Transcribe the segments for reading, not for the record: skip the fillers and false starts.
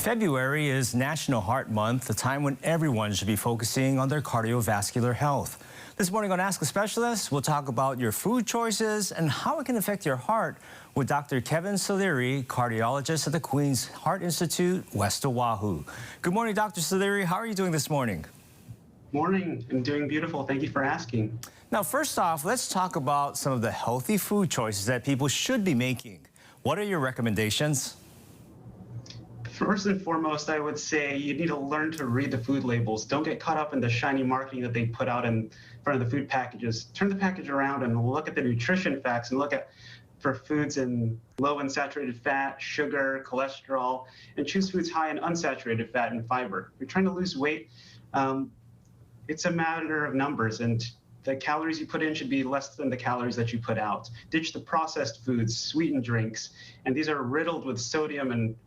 February is National Heart Month, a time when everyone should be focusing on their cardiovascular health. This morning on Ask a Specialist, we'll talk about your food choices and how it can affect your heart with Dr. Kevin Saleri, cardiologist at the Queen's Heart Institute, West Oahu. Good morning, Dr. Saleri. How are you doing this morning? Morning. I'm doing beautiful. Thank you for asking. Now, first off, let's talk about some of the healthy food choices that people should be making. What are your recommendations? First and foremost, I would say you need to learn to read the food labels. Don't get caught up in the shiny marketing that they put out in front of the food packages. Turn the package around and look at the nutrition facts and look at for foods in low in saturated fat, sugar, cholesterol, and choose foods high in unsaturated fat and fiber. If you're trying to lose weight, it's a matter of numbers, and the calories you put in should be less than the calories that you put out. Ditch the processed foods, sweetened drinks, and these are riddled with sodium and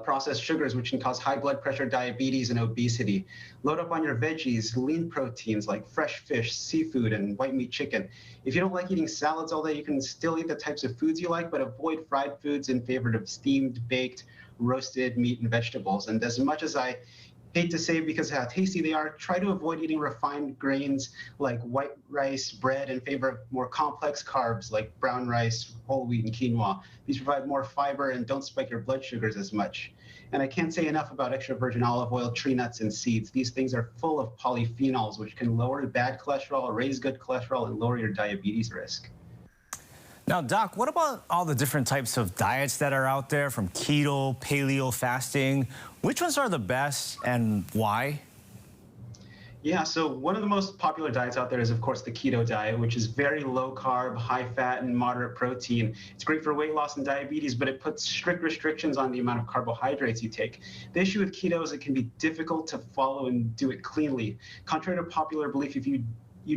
processed sugars, which can cause high blood pressure, diabetes, and obesity. Load up on your veggies, lean proteins like fresh fish, seafood, and white meat chicken. If you don't like eating salads all day, you can still eat the types of foods you like, but avoid fried foods in favor of steamed, baked, roasted meat and vegetables. And as much as I hate to say because of how tasty they are, try to avoid eating refined grains like white rice, bread, in favor of more complex carbs like brown rice, whole wheat, and quinoa. These provide more fiber and don't spike your blood sugars as much. And I can't say enough about extra virgin olive oil, tree nuts, and seeds. These things are full of polyphenols, which can lower bad cholesterol, raise good cholesterol, and lower your diabetes risk. Now, Doc, what about all the different types of diets that are out there, from keto, paleo, fasting? Which ones are the best and why? Yeah, so one of the most popular diets out there is, of course, the keto diet, which is very low carb, high fat, and moderate protein. It's great for weight loss and diabetes, but it puts strict restrictions on the amount of carbohydrates you take. The issue with keto is it can be difficult to follow and do it cleanly. Contrary to popular belief, if you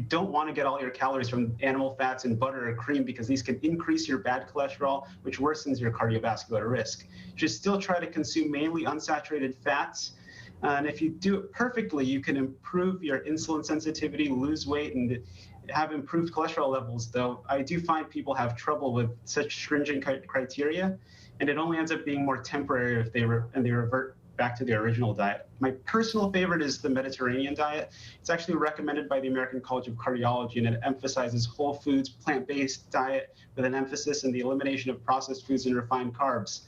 don't want to get all your calories from animal fats and butter or cream because these can increase your bad cholesterol, which worsens your cardiovascular risk. You should still try to consume mainly unsaturated fats. And if you do it perfectly, you can improve your insulin sensitivity, lose weight, and have improved cholesterol levels, though I do find people have trouble with such stringent criteria, and it only ends up being more temporary if they revert back to the original diet. My personal favorite is the Mediterranean diet. It's actually recommended by the American College of Cardiology, and it emphasizes whole foods, plant-based diet with an emphasis in the elimination of processed foods and refined carbs.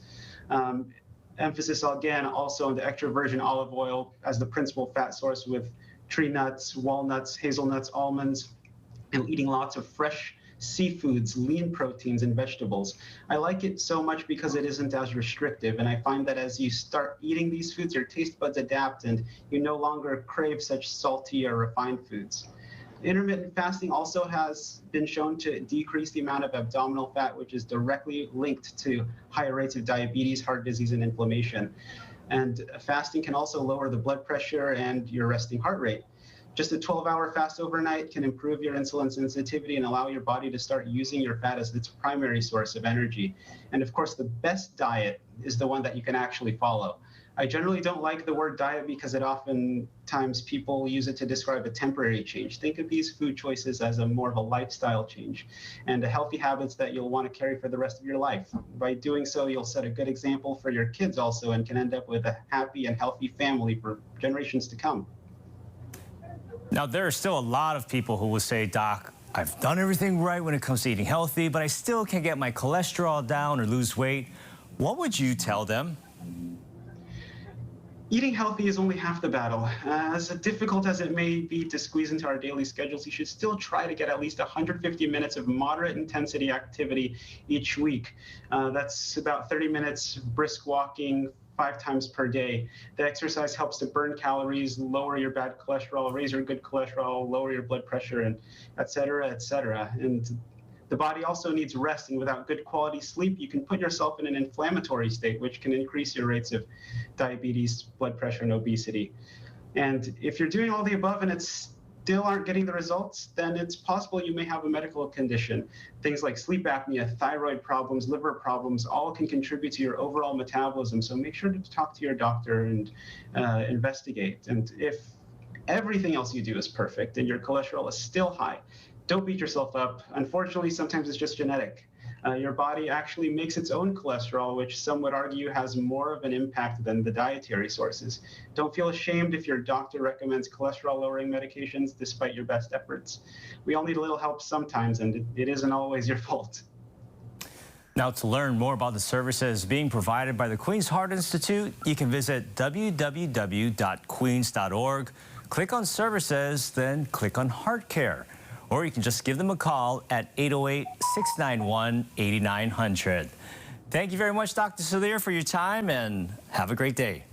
Emphasis again also on the extra virgin olive oil as the principal fat source, with tree nuts, walnuts, hazelnuts, almonds, and eating lots of fresh seafoods, lean proteins, and vegetables. I like it so much because it isn't as restrictive, and I find that as you start eating these foods, your taste buds adapt and you no longer crave such salty or refined foods. Intermittent fasting also has been shown to decrease the amount of abdominal fat, which is directly linked to higher rates of diabetes, heart disease, and inflammation. And fasting can also lower the blood pressure and your resting heart rate. Just a 12-hour fast overnight can improve your insulin sensitivity and allow your body to start using your fat as its primary source of energy. And of course, the best diet is the one that you can actually follow. I generally don't like the word diet because it oftentimes people use it to describe a temporary change. Think of these food choices as more of a lifestyle change and healthy habits that you'll want to carry for the rest of your life. By doing so, you'll set a good example for your kids also and can end up with a happy and healthy family for generations to come. Now, there are still a lot of people who will say, Doc, I've done everything right when it comes to eating healthy, but I still can't get my cholesterol down or lose weight. What would you tell them? Eating healthy is only half the battle. As difficult as it may be to squeeze into our daily schedules, you should still try to get at least 150 minutes of moderate intensity activity each week. That's about 30 minutes brisk walking 5 times per day. The exercise helps to burn calories, lower your bad cholesterol, raise your good cholesterol, lower your blood pressure, and et cetera, et cetera. And the body also needs rest, and without good quality sleep, you can put yourself in an inflammatory state, which can increase your rates of diabetes, blood pressure, and obesity. And if you're doing all the above and it's still aren't getting the results, then it's possible you may have a medical condition. Things like sleep apnea, thyroid problems, liver problems, all can contribute to your overall metabolism. So make sure to talk to your doctor and investigate. And if everything else you do is perfect and your cholesterol is still high, don't beat yourself up. Unfortunately, sometimes it's just genetic. Your body actually makes its own cholesterol, which some would argue has more of an impact than the dietary sources. Don't feel ashamed if your doctor recommends cholesterol-lowering medications despite your best efforts. We all need a little help sometimes, and it isn't always your fault. Now, to learn more about the services being provided by the Queen's Heart Institute, you can visit www.queens.org, click on Services, then click on Heart Care. Or you can just give them a call at 808-691-8900. Thank you very much, Dr. Solir, for your time, and have a great day.